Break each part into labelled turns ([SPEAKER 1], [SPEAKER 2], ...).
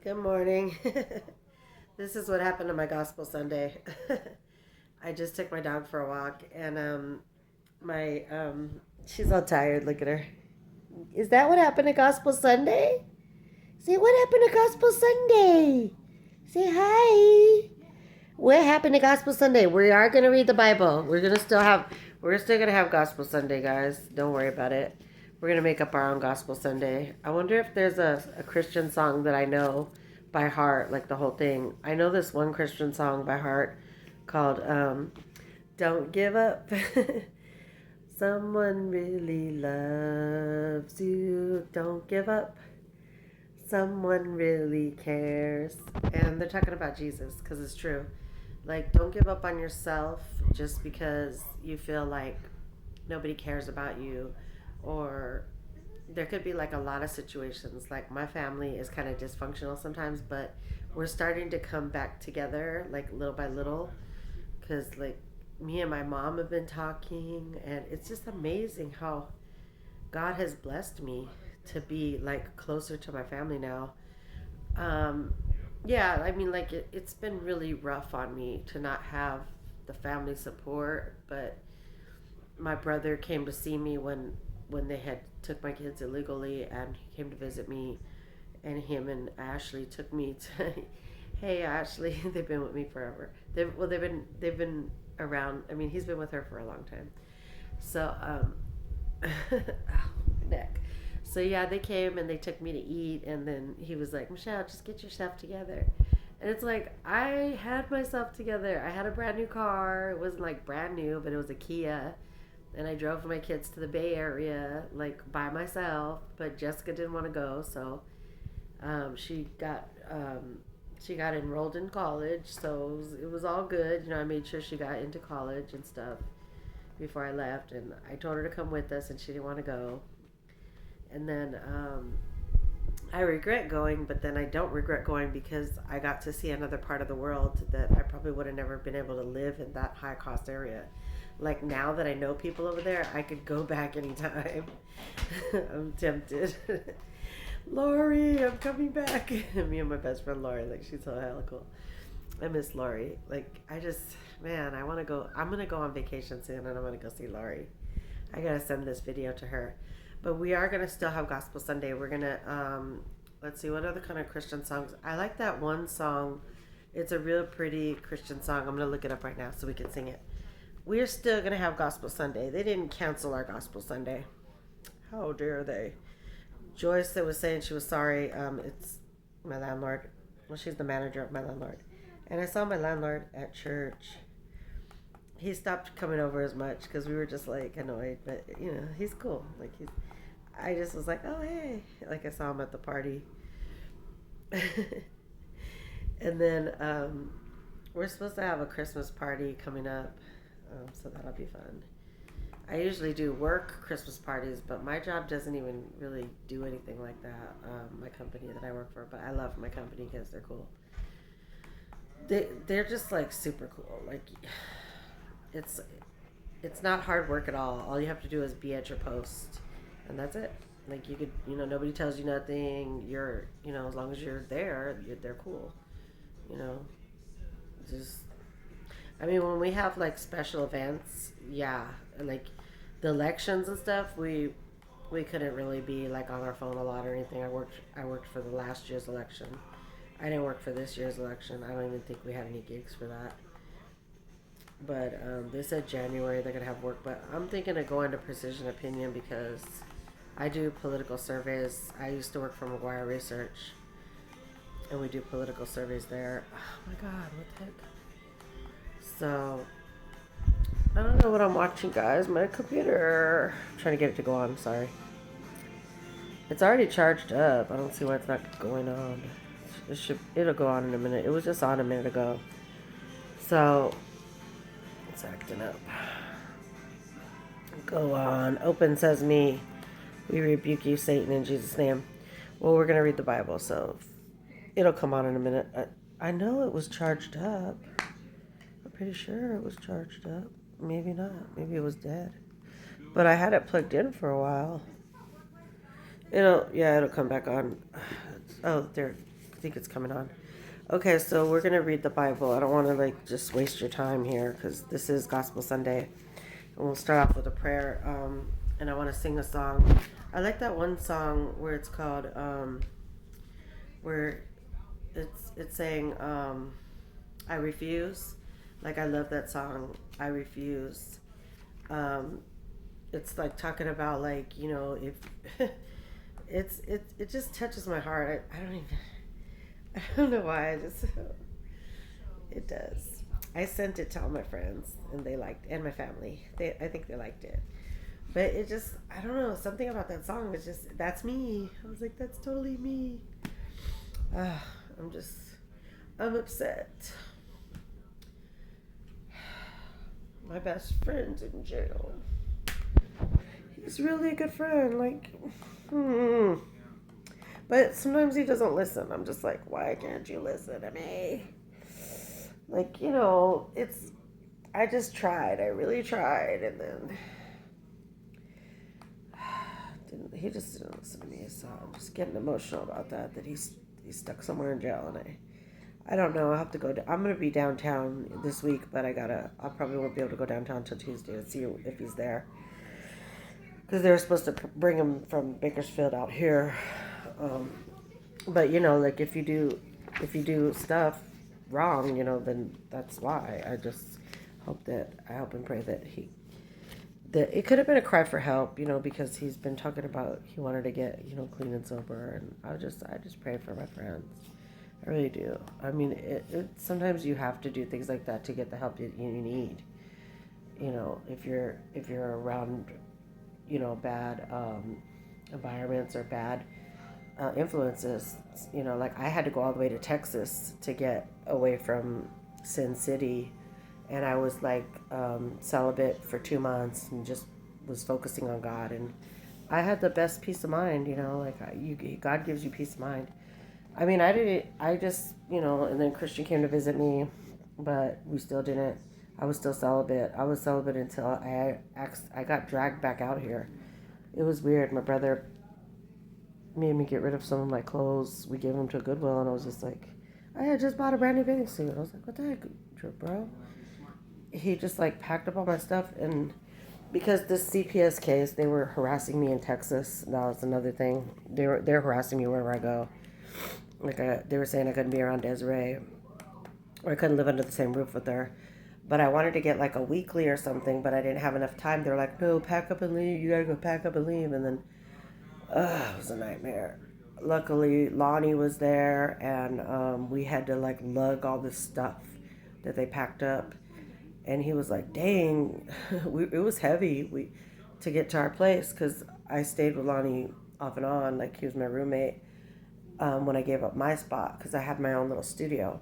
[SPEAKER 1] Good morning. This is what happened to my gospel Sunday. I just took my dog for a walk and my she's all tired. Look at her. Is that what happened to gospel Sunday? Say what happened to gospel Sunday? Say hi. What happened to gospel Sunday? We are going to read the Bible. We're still going to have gospel Sunday, guys. Don't worry about it. We're going to make up our own gospel Sunday. I wonder if there's a Christian song that I know by heart, like the whole thing. I know this one Christian song by heart called Don't Give Up. Someone really loves you. Don't give up. Someone really cares. And they're talking about Jesus because it's true. Like, don't give up on yourself just because you feel like nobody cares about you. Or there could be like a lot of situations. Like, my family is kind of dysfunctional sometimes, but we're starting to come back together, like, little by little. Because, like, me and my mom have been talking, and it's just amazing how God has blessed me to be, like, closer to my family now. Um, yeah, I mean, like, it's been really rough on me to not have the family support, but my brother came to see me when they had took my kids illegally, and he came to visit me, and him and Ashley took me to hey Ashley. They've been with me forever. They've been around. I mean, he's been with her for a long time. So oh, neck. So yeah, they came and they took me to eat, and then he was like, Michelle, just get yourself together. And it's like, I had myself together. I had a brand new car. It wasn't like brand new, but it was a Kia. And I drove my kids to the Bay Area, like, by myself. But Jessica didn't want to go, so she got enrolled in college. So it was all good. I made sure she got into college and stuff before I left, and I told her to come with us, and she didn't want to go. And then I regret going, but then I don't regret going because I got to see another part of the world that I probably would have never been able to live in that high cost area. Like, now that I know people over there, I could go back anytime. I'm tempted. Lori, I'm coming back. Me and my best friend Lori, like, she's so hella cool. I miss Lori. Like, man, I want to go. I'm going to go on vacation soon, and I'm going to go see Lori. I got to send this video to her. But we are going to still have Gospel Sunday. We're going to, let's see, what other kind of Christian songs? I like that one song. It's a real pretty Christian song. I'm going to look it up right now so we can sing it. We're still going to have Gospel Sunday. They didn't cancel our Gospel Sunday. How dare they? Joyce that was saying she was sorry. It's my landlord. Well, she's the manager of my landlord. And I saw my landlord at church. He stopped coming over as much because we were just, like, annoyed. But, he's cool. Like, I just was like, oh, hey. Like, I saw him at the party. And then we're supposed to have a Christmas party coming up. So that'll be fun. I usually do work Christmas parties, but my job doesn't even really do anything like that. My company that I work for, but I love my company because they're cool. They're just, like, super cool. Like, it's not hard work at all. All you have to do is be at your post, and that's it. Like, you could, nobody tells you nothing. You're, as long as you're there, they're cool. You know, just, I mean, when we have, like, special events, yeah, like the elections and stuff, we couldn't really be, like, on our phone a lot or anything. I worked for the last year's election. I didn't work for this year's election. I don't even think we had any gigs for that. But they said January they're gonna have work. But I'm thinking of going to Precision Opinion because I do political surveys. I used to work for McGuire Research, and we do political surveys there. Oh my God, what the heck? So I don't know what I'm watching, guys. My computer. I'm trying to get it to go on. Sorry. It's already charged up. I don't see why it's not going on. It'll go on in a minute. It was just on a minute ago. So it's acting up. Go on. Open Sesame. We rebuke you, Satan, in Jesus' name. Well, we're going to read the Bible, so it'll come on in a minute. I know it was charged up. I'm pretty sure it was charged up. Maybe not. Maybe it was dead. But I had it plugged in for a while. It'll come back on. Oh, there. I think it's coming on. Okay, so we're gonna read the Bible. I don't want to like just waste your time here because this is Gospel Sunday, and we'll start off with a prayer. And I want to sing a song. I like that one song where it's called where it's saying I refuse. Like I love that song. I refuse. Um, it's like talking about like if it just touches my heart. I don't even I don't know why. I just it does. I sent it to all my friends and they liked and my family. I think they liked it. But it just I don't know something about that song. It's just that's me. I was like that's totally me. Uh, I'm just I'm upset. My best friend's in jail. He's really a good friend. Like, but sometimes he doesn't listen. I'm just like, why can't you listen to me? Like, it's. I just tried. I really tried, and then he just didn't listen to me. So I'm just getting emotional about that. That he's stuck somewhere in jail, and I don't know. I'll have to go. I'm gonna be downtown this week, but I probably won't be able to go downtown until Tuesday to see if he's there. Because they were supposed to bring him from Bakersfield out here, but like if you do stuff wrong, then that's why. I just I hope and pray that it could have been a cry for help, because he's been talking about he wanted to get clean and sober, and I just pray for my friends. I really do. I mean, sometimes you have to do things like that to get the help you need. If you're around bad environments or bad influences. Like I had to go all the way to Texas to get away from Sin City, and I was like celibate for 2 months and just was focusing on God, and I had the best peace of mind. Like God gives you peace of mind. I mean, I just and then Christian came to visit me, but we still didn't. I was still celibate. I was celibate until I got dragged back out here. It was weird. My brother made me get rid of some of my clothes. We gave them to Goodwill, and I was just like, I had just bought a brand new bathing suit. I was like, what the heck, bro? He just like packed up all my stuff, and because this CPS case, they were harassing me in Texas. That was another thing. They're harassing me wherever I go. Like they were saying I couldn't be around Desiree, or I couldn't live under the same roof with her. But I wanted to get like a weekly or something, but I didn't have enough time. They were like, no, pack up and leave. You gotta go pack up and leave. And then, it was a nightmare. Luckily, Lonnie was there, and we had to like lug all this stuff that they packed up. And he was like, dang, it was heavy to get to our place, because I stayed with Lonnie off and on. Like he was my roommate when I gave up my spot, because I had my own little studio.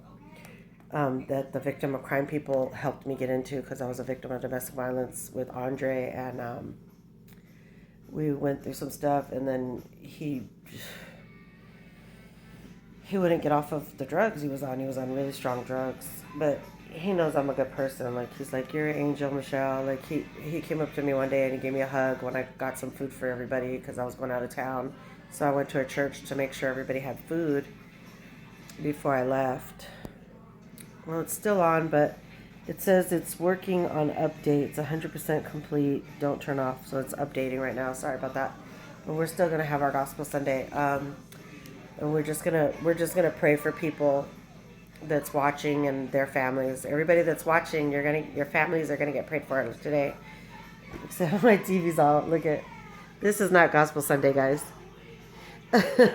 [SPEAKER 1] That the victim of crime people helped me get into, because I was a victim of domestic violence with Andre, and we went through some stuff, and then he wouldn't get off of the drugs he was on. He was on really strong drugs, but he knows I'm a good person. Like he's like, you're an angel, Michelle. Like he came up to me one day and he gave me a hug when I got some food for everybody, because I was going out of town. So I went to a church to make sure everybody had food before I left. Well, it's still on, but it says it's working on updates, 100% complete. Don't turn off. So it's updating right now. Sorry about that. But we're still gonna have our Gospel Sunday, and we're just gonna pray for people that's watching and their families. Everybody that's watching, your families are gonna get prayed for today. So my TV's all look at. This is not Gospel Sunday, guys.